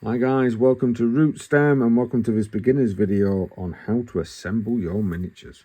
Hi guys, welcome to Root Stem and welcome to this beginner's video on how to assemble your miniatures.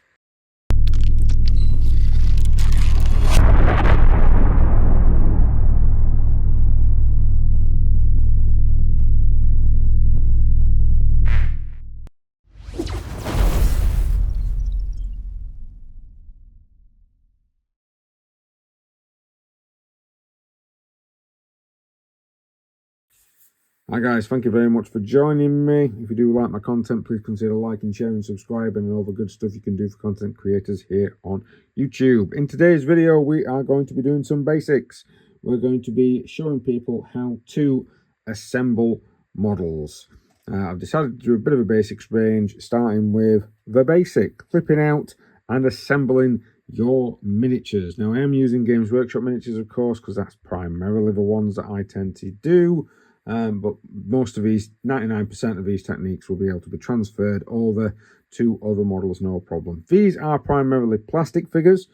Hi guys, thank you very much for joining me. If you do like my content, please consider liking, sharing, subscribing and all the good stuff you can do for content creators here on YouTube. In today's video, we are going to be doing some basics. We're going to be showing people how to assemble models. I've decided to do a bit of a basics range, starting with the basic, clipping out and assembling your miniatures. Now, I am using Games Workshop miniatures, of course, because that's primarily the ones that I tend to do. But most of these, 99% of these techniques will be able to be transferred over to other models, no problem. These are primarily plastic figures,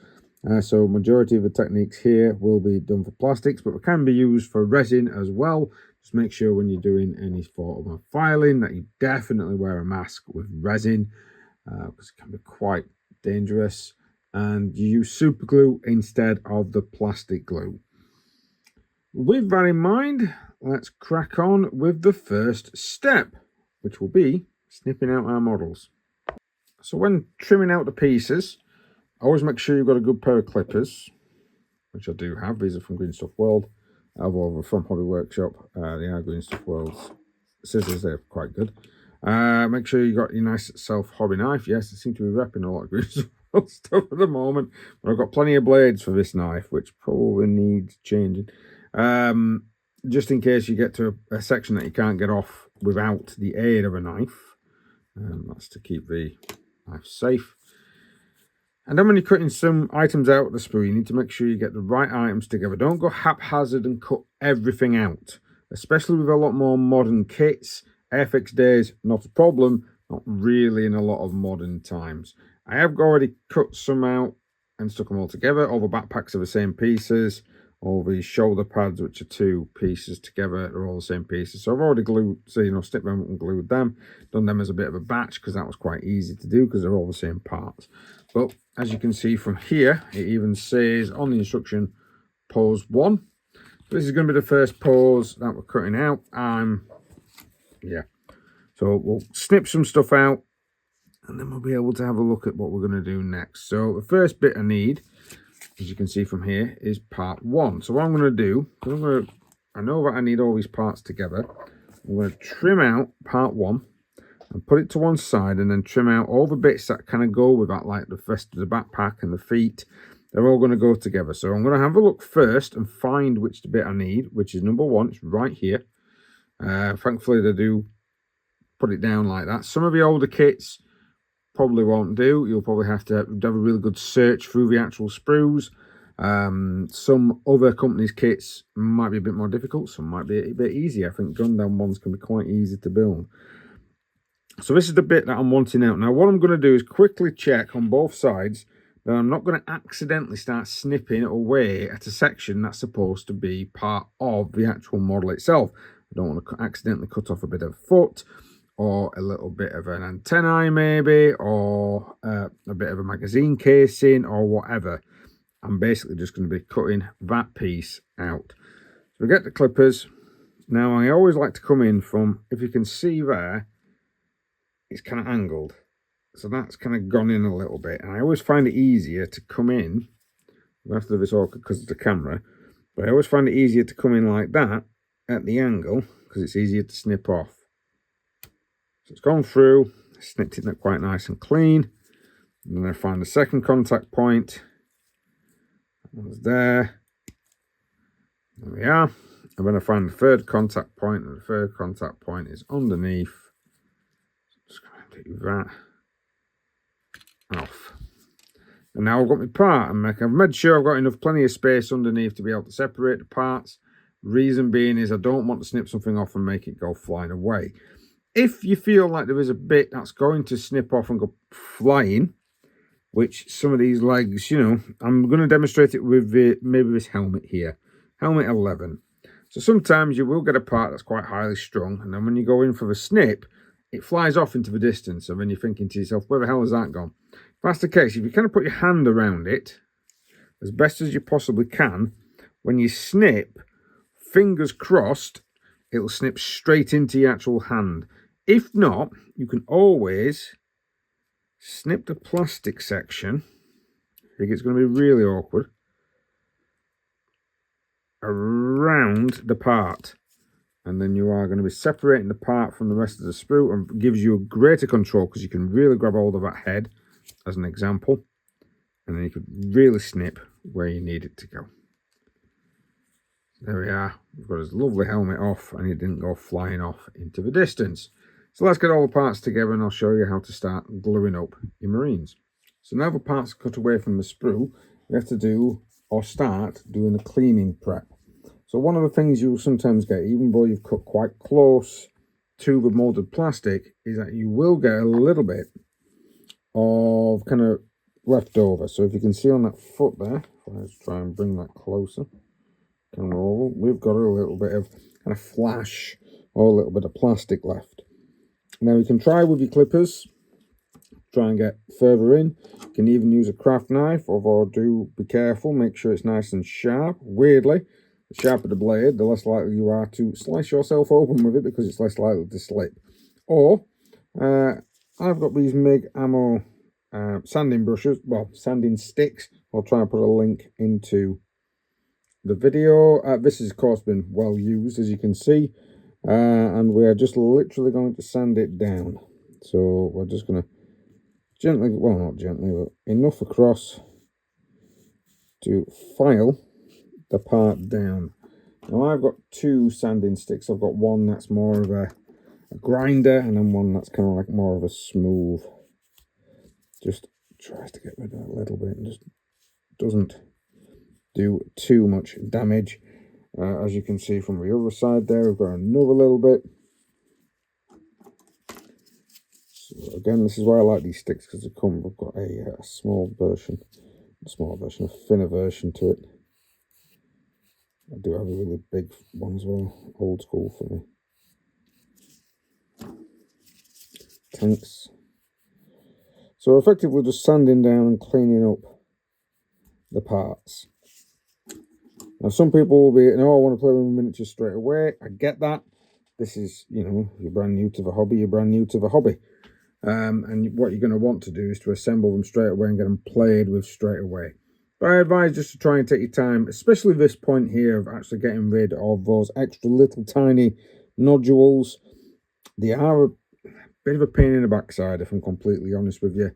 so majority of the techniques here will be done for plastics, but it can be used for resin as well. Just make sure when you're doing any form of filing that you definitely wear a mask with resin, because it can be quite dangerous, and you use super glue instead of the plastic glue. With that in mind, let's crack on with the first step, which will be snipping out our models. So when trimming out the pieces, always make sure you've got a good pair of clippers, which I do have. These are from Green Stuff World. I have over from Hobby Workshop. They are Green Stuff World's scissors. They're quite good. Make sure you got your nice self hobby knife. Yes, I seem to be repping a lot of Green Stuff World stuff at the moment, but I've got plenty of blades for this knife, which probably needs changing. Just in case you get to a section that you can't get off without the aid of a knife. That's to keep the knife safe. And then when you're cutting some items out of the sprue, you need to make sure you get the right items together. Don't go haphazard and cut everything out, especially with a lot more modern kits. Airfix days, not a problem, not really in a lot of modern times. I have already cut some out and stuck them all together. All the backpacks are the same pieces. All these shoulder pads, which are two pieces together, are all the same pieces. So I've already glued, so snipped them and glued them. Done them as a bit of a batch because that was quite easy to do because they're all the same parts. But as you can see from here, it even says on the instruction, pose 1. So this is going to be the first pose that we're cutting out. Yeah. So we'll snip some stuff out and then we'll be able to have a look at what we're going to do next. So the first bit I need, as you can see from here, is part 1. So what I'm going to do, I know that I need all these parts together. I'm going to trim out part 1 and put it to one side, and then trim out all the bits that kind of go with that, like the rest of the backpack and the feet. They're all going to go together. So I'm going to have a look first and find which bit I need, which is number 1. It's right here. Thankfully, they do put it down like that. Some of the older kits probably won't do. You'll probably have to have a really good search through the actual sprues. Some other companies' kits might be a bit more difficult. Some might be a bit easier. I think Gundam ones can be quite easy to build. So this is the bit that I'm wanting out. Now what I'm going to do is quickly check on both sides that I'm not going to accidentally start snipping away at a section that's supposed to be part of the actual model itself. I don't want to accidentally cut off a bit of foot, or a little bit of an antennae maybe, or a bit of a magazine casing or whatever. I'm basically just going to be cutting that piece out. So we get the clippers. Now I always like to come in from, if you can see there, it's kind of angled. So that's kind of gone in a little bit. And I always find it easier to come in, after this all because of the camera, but I always find it easier to come in like that at the angle because it's easier to snip off. So it's gone through, snipped it quite nice and clean. And then I find the second contact point. That one's there. There we are. And then I find the third contact point, and the third contact point is underneath. Just going to do that off. And now I've got my part, and I've made sure I've got plenty of space underneath to be able to separate the parts. Reason being is I don't want to snip something off and make it go flying away. If you feel like there is a bit that's going to snip off and go flying, which some of these legs, I'm going to demonstrate it with maybe this helmet here, helmet 11. So sometimes you will get a part that's quite highly strung, and then when you go in for the snip, it flies off into the distance, and then you're thinking to yourself, where the hell has that gone? If that's the case, if you kind of put your hand around it as best as you possibly can, when you snip, fingers crossed, it'll snip straight into your actual hand. If not, you can always snip the plastic section. I think it's going to be really awkward. Around the part, and then you are going to be separating the part from the rest of the sprue, and gives you a greater control because you can really grab hold of that head as an example, and then you could really snip where you need it to go. There we are. We've got his lovely helmet off, and it didn't go flying off into the distance. So let's get all the parts together, and I'll show you how to start gluing up your marines. So now the parts are cut away from the sprue, we have to do or start doing the cleaning prep. So one of the things you'll sometimes get, even though you've cut quite close to the molded plastic, is that you will get a little bit of kind of left over. So if you can see on that foot there, let's try and bring that closer, camera over, we've got a little bit of kind of flash or a little bit of plastic left. Now you can try with your clippers, try and get further in. You can even use a craft knife, although do be careful, make sure it's nice and sharp. Weirdly, the sharper the blade, the less likely you are to slice yourself open with it because it's less likely to slip. Or I've got these MIG ammo sanding brushes, well, sanding sticks. I'll try and put a link into the video. This has of course been well used, as you can see, and we are just literally going to sand it down. So we're just going to gently, well, not gently, but enough across to file the part down. Now I've got two sanding sticks. I've got one that's more of a grinder, and then one that's kind of like more of a smooth. Just tries to get rid of it a little bit and just doesn't do too much damage. As you can see from the other side there, we've got another little bit. So again, this is why I like these sticks, because I've got a small version, a thinner version to it. I do have a really big one as well, old school for me. Tanks. So effectively just sanding down and cleaning up the parts. Now some people will be, I want to play with miniatures straight away. I get that. This is, you know, if you're brand new to the hobby, you're brand new to the hobby. And what you're going to want to do is to assemble them straight away and get them played with straight away. But I advise just to try and take your time, especially this point here of actually getting rid of those extra little tiny nodules. They are a bit of a pain in the backside, if I'm completely honest with you.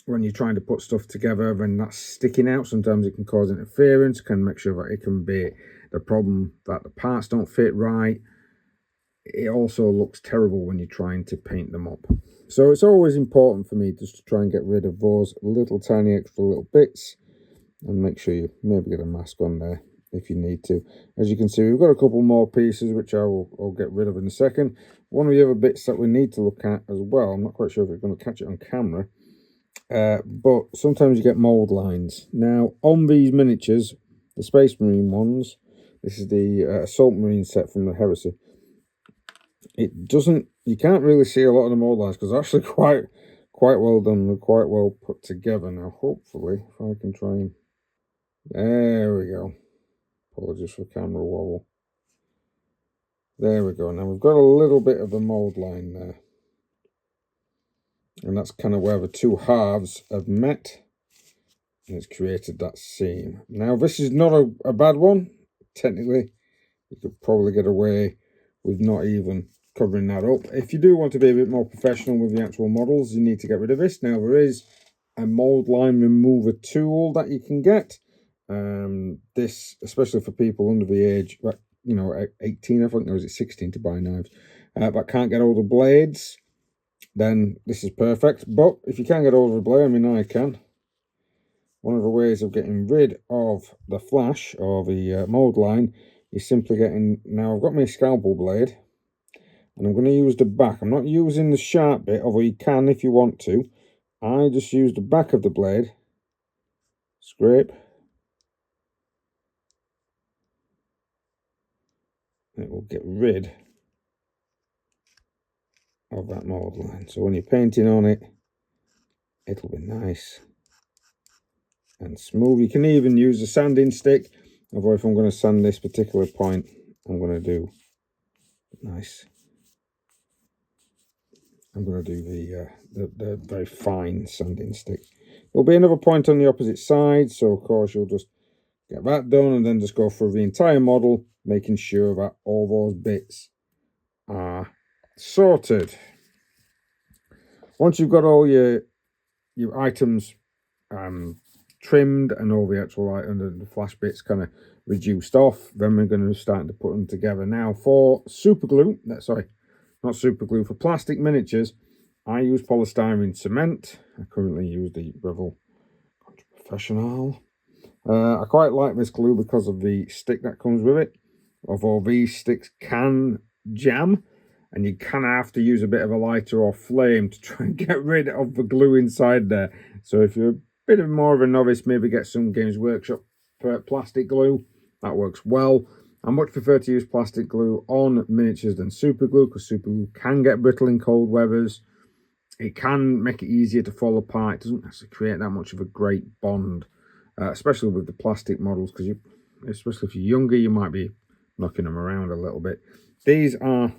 When you're trying to put stuff together, when that's sticking out, sometimes it can cause interference, can make sure that it can be the problem that the parts don't fit right. It also looks terrible when you're trying to paint them up. So it's always important for me just to try and get rid of those little tiny extra little bits, and make sure you maybe get a mask on there if you need to. As you can see, we've got a couple more pieces which I'll get rid of in a second. One of the other bits that we need to look at as well, I'm not quite sure if we're going to catch it on camera, but sometimes you get mold lines. Now on these miniatures, the Space Marine ones, this is the Assault Marine set from the Heresy, it doesn't, you can't really see a lot of the mold lines because they're actually quite well done and quite well put together. Now hopefully if I can try and, there we go, apologies for camera wobble, there we go. Now we've got a little bit of a mold line there, and that's kind of where the two halves have met and it's created that seam. Now this is not a bad one. Technically you could probably get away with not even covering that up. If you do want to be a bit more professional with the actual models, you need to get rid of this. Now there is a mold line remover tool that you can get. This, especially for people under the age, you know, 18, I think, or is it 16 to buy knives, but can't get all the blades, then this is perfect. But if you can't get all the blade, I mean, I can. One of the ways of getting rid of the flash or the mold line is simply getting, now I've got my scalpel blade, and I'm going to use the back. I'm not using the sharp bit, although you can if you want to. I just use the back of the blade, scrape, it will get rid of that mold line. So when you're painting on it, it'll be nice and smooth. You can even use a sanding stick, although if I'm going to sand this particular point, I'm going to do nice. I'm going to do the very fine sanding stick. There'll be another point on the opposite side, so of course you'll just get that done and then just go through the entire model, making sure that all those bits are sorted. Once you've got all your items trimmed and all the actual the flash bits kind of reduced off, then we're going to start to put them together. Now for super glue, sorry, not super glue, for plastic miniatures, I use polystyrene cement. I currently use the Breville Professional. I quite like this glue because of the stick that comes with it. Although these sticks can jam, and you kind of have to use a bit of a lighter or flame to try and get rid of the glue inside there. So if you're a bit more of a novice, maybe get some Games Workshop plastic glue. That works well. I much prefer to use plastic glue on miniatures than super glue, because super glue can get brittle in cold weathers. It can make it easier to fall apart. It doesn't actually create that much of a great bond, especially with the plastic models, because especially if you're younger, you might be knocking them around a little bit. These are,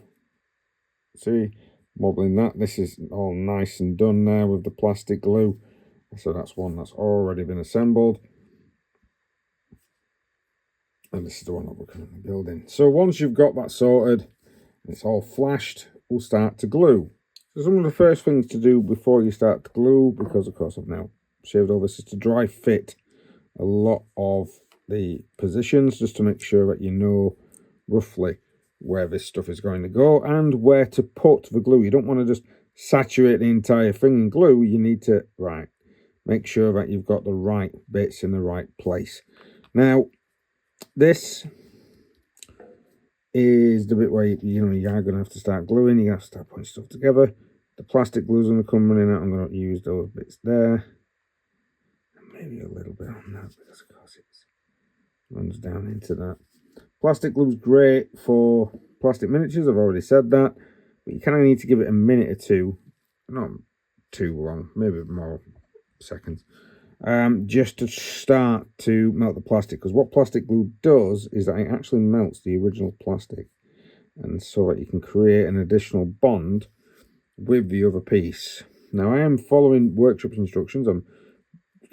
see, wobbling that. This is all nice and done there with the plastic glue. So that's one that's already been assembled. And this is the one that we're currently building. So once you've got that sorted, it's all flashed, we'll start to glue. So some of the first things to do before you start to glue, because of course I've now shaved all this, is to dry fit a lot of the positions, just to make sure that you know roughly where this stuff is going to go and where to put the glue. You don't want to just saturate the entire thing in glue. You need to, make sure that you've got the right bits in the right place. Now, this is the bit where you are going to have to start gluing. You're going to have to start putting stuff together. The plastic glue's going to come running out. I'm going to use those bits there. And maybe a little bit on that, because of course it runs down into that. Plastic glue's great for plastic miniatures, I've already said that. But you kind of need to give it a minute or two. Not too long, maybe more seconds. Just to start to melt the plastic, because what plastic glue does is that it actually melts the original plastic, and so that you can create an additional bond with the other piece. Now I am following Workshop's instructions. I'm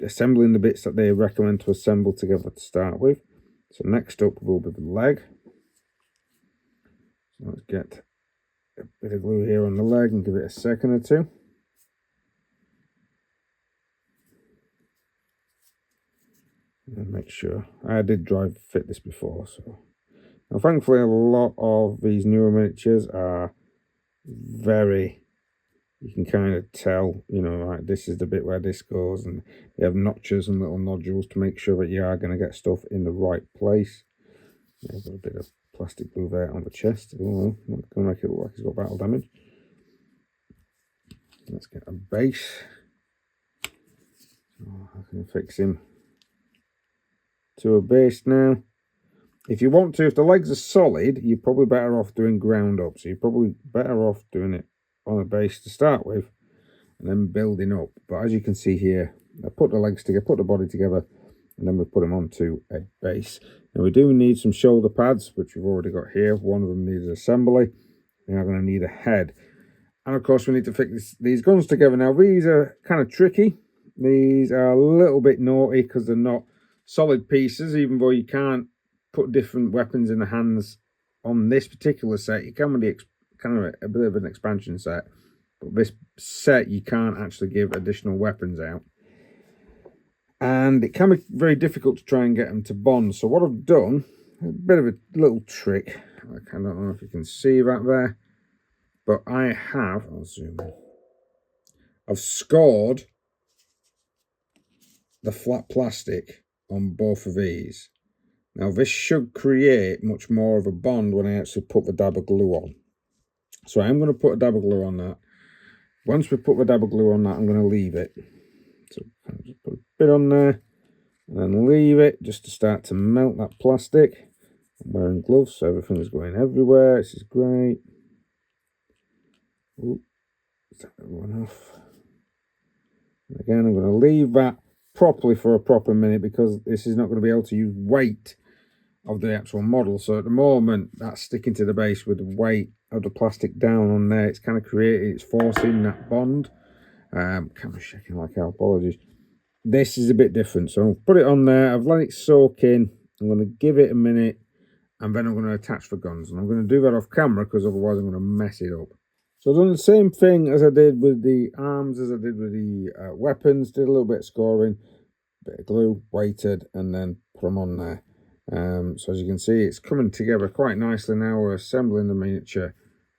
assembling the bits that they recommend to assemble together to start with. So next up will be the leg. So let's get a bit of glue here on the leg and give it a second or two. And make sure. I did dry fit this before, so now thankfully a lot of these newer miniatures are very, you can kind of tell, right, this is the bit where this goes, and they have notches and little nodules to make sure that you are going to get stuff in the right place. I've got a bit of plastic glue there on the chest. Oh, not going to make it look like he's got battle damage. Let's get a base. So I can fix him to a base now. If you want to, if the legs are solid, you're probably better off doing ground up. So you're probably better off doing it on a base to start with and then building up. But as you can see here, I put the legs together, put the body together, and then we put them onto a base. Now we do need some shoulder pads, which we've already got here. One of them needs assembly. We are going to need a head. And of course we need to fix these guns together. Now these are kind of tricky. These are a little bit naughty because they're not solid pieces, even though you can't put different weapons in the hands on this particular set. You can with the kind of a bit of an expansion set, but this set you can't actually give additional weapons out, and it can be very difficult to try and get them to bond. So what I've done, a bit of a little trick, I don't know if you can see that there, but I have, I'll zoom in, I've scored the flat plastic on both of these. Now this should create much more of a bond when I actually put the dab of glue on. So I am going to put a dab of glue on that. Once we put the dab of glue on that, I'm going to leave it. So I'll just put a bit on there and then leave it just to start to melt that plastic. I'm wearing gloves, so everything is going everywhere. This is great. Ooh, take that one off. And again, I'm going to leave that properly for a proper minute because this is not going to be able to use weight of the actual model. So at the moment, that's sticking to the base with the weight of the plastic down on there. It's kind of creating, it's forcing that bond. Camera's shaking like hell, apologies. This is a bit different, so I've put it on there. I've let it soak in. I'm going to give it a minute, and then I'm going to attach the guns. And I'm going to do that off camera because otherwise I'm going to mess it up. So I've done the same thing as I did with the arms, as I did with the weapons. Did a little bit of scoring, bit of glue, weighted, and then put them on there. So as you can see, it's coming together quite nicely now. We're assembling the miniature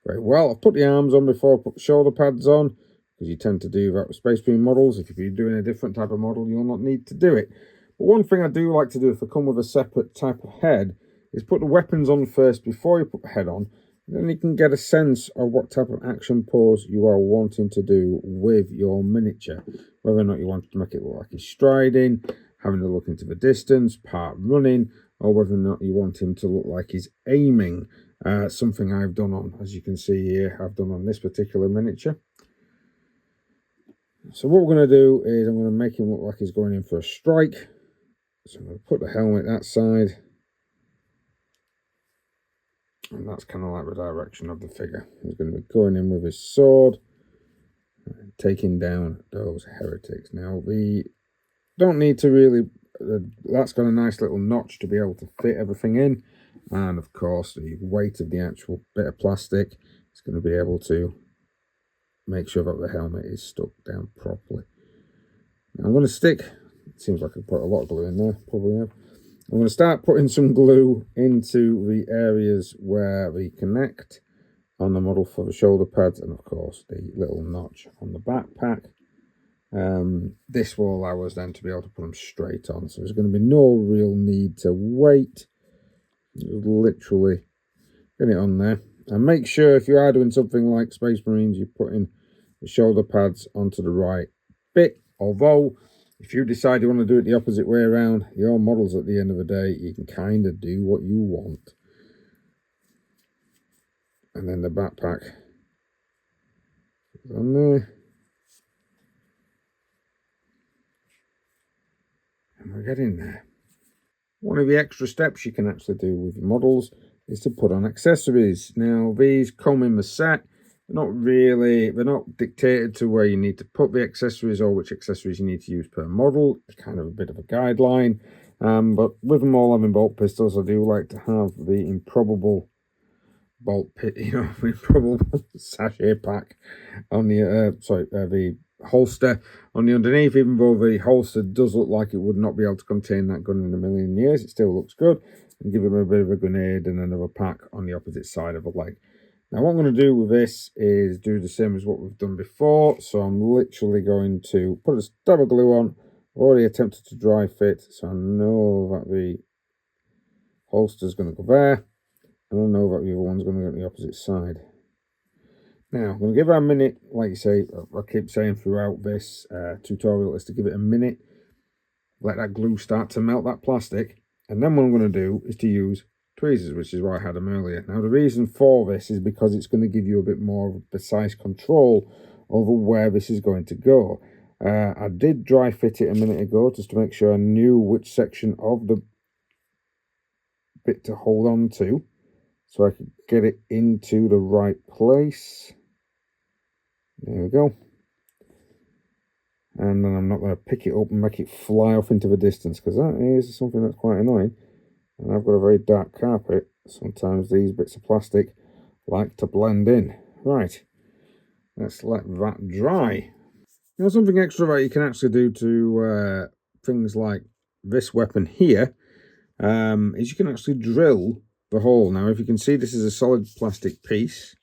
very well. I've put the arms on before I put the shoulder pads on, because you tend to do that with Space Marine models. If you're doing a different type of model, you'll not need to do it. But one thing I do like to do if I come with a separate type of head is put the weapons on first before you put the head on. Then you can get a sense of what type of action pose you are wanting to do with your miniature. Whether or not you want to make it look like he's striding, having a look into the distance, part running, or whether or not you want him to look like he's aiming. Something I've done on, as you can see here, I've done on this particular miniature. So what we're going to do is I'm going to make him look like he's going in for a strike. So I'm going to put the helmet that side. And that's kind of like the direction of the figure. He's going to be going in with his sword, and taking down those heretics. Now, we don't need to really... that's got a nice little notch to be able to fit everything in. And, of course, the weight of the actual bit of plastic is going to be able to make sure that the helmet is stuck down properly. Now, I'm going to stick... It seems like I put a lot of glue in there. Probably have. I'm going to start putting some glue into the areas where we connect on the model for the shoulder pads, and of course the little notch on the backpack. This will allow us then to be able to put them straight on, so there's going to be no real need to wait. Just literally get it on there, and make sure if you are doing something like Space Marines, you're putting the shoulder pads onto the right bit. Although if you decide you want to do it the opposite way around, your models at the end of the day, you can kind of do what you want. And then the backpack is on there. And we're getting there. One of the extra steps you can actually do with your models is to put on accessories. Now, these come in the set. They're not dictated to where you need to put the accessories or which accessories you need to use per model. It's kind of a bit of a guideline. But with them all having bolt pistols, I do like to have the improbable bolt pit, improbable sachet pack on the the holster on the underneath. Even though the holster does look like it would not be able to contain that gun in a million years, it still looks good. And give him a bit of a grenade and another pack on the opposite side of the leg. Now what I'm going to do with this is do the same as what we've done before. So I'm literally going to put a dab of glue on. Already attempted to dry fit, so I know that the holster is going to go there. And I know that the other one's going to go on the opposite side. Now, I'm going to give it a minute. Like you say, I keep saying throughout this tutorial is to give it a minute. Let that glue start to melt that plastic. And then what I'm going to do is to use tweezers, which is why I had them earlier. Now, the reason for this is because it's going to give you a bit more precise control over where this is going to go. I did dry fit it a minute ago just to make sure I knew which section of the bit to hold on to, so I could get it into the right place. There we go. And then I'm not going to pick it up and make it fly off into the distance, because that is something that's quite annoying. And I've got a very dark carpet. Sometimes these bits of plastic like to blend in. Right, let's let that dry. Now, something extra that you can actually do to things like this weapon here is you can actually drill the hole. Now, if you can see, this is a solid plastic piece,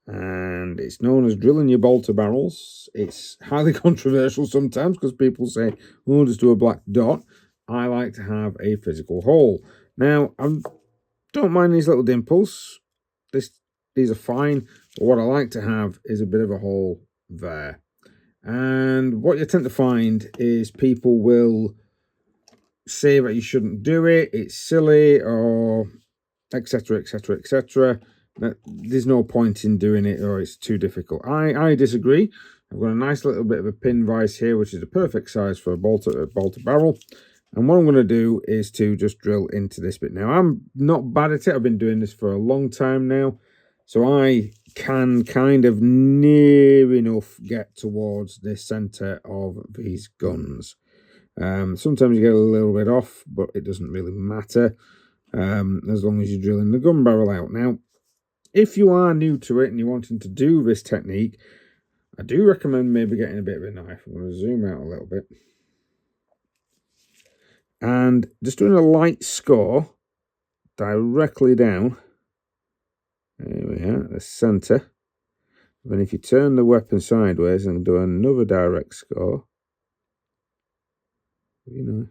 and it's known as drilling your bolter barrels. It's highly controversial sometimes because people say, oh, just do a black dot. I like to have a physical hole. Now, I don't mind these little dimples. These are fine, but what I like to have is a bit of a hole there. And what you tend to find is people will say that you shouldn't do it, it's silly, or etc, etc, etc. There's no point in doing it, or it's too difficult. I disagree. I've got a nice little bit of a pin vise here, which is a perfect size for a bolter barrel. And what I'm going to do is to just drill into this bit. Now, I'm not bad at it. I've been doing this for a long time now, so I can kind of near enough get towards the center of these guns. Sometimes you get a little bit off, but it doesn't really matter as long as you're drilling the gun barrel out. Now, if you are new to it and you're wanting to do this technique, I do recommend maybe getting a bit of a knife. I'm going to zoom out a little bit. And just doing a light score directly down. There we are, the centre. Then if you turn the weapon sideways and do another direct score, then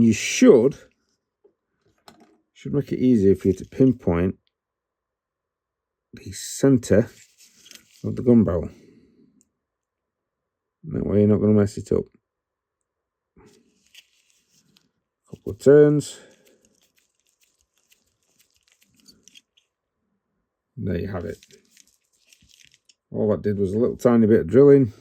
you should make it easier for you to pinpoint the centre of the gun barrel. That way you're not going to mess it up. Couple of turns. And there you have it. All that did was a little tiny bit of drilling.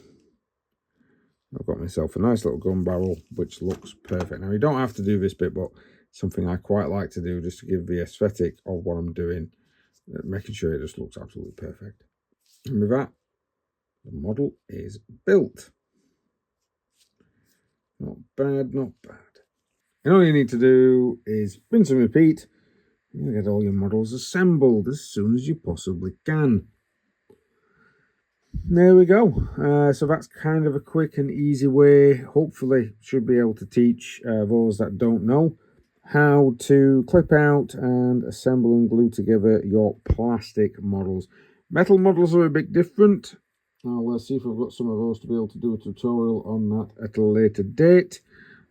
I've got myself a nice little gun barrel, which looks perfect. Now, you don't have to do this bit, but something I quite like to do just to give the aesthetic of what I'm doing, making sure it just looks absolutely perfect. And with that, the model is built. Not bad, not bad. And all you need to do is rinse and repeat. You get all your models assembled as soon as you possibly can. There we go. So that's kind of a quick and easy way. Hopefully should be able to teach those that don't know how to clip out and assemble and glue together your plastic models. Metal models are a bit different. I'll see if I've got some of those to be able to do a tutorial on that at a later date.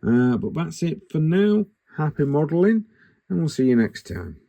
But that's it for now. Happy modelling, and we'll see you next time.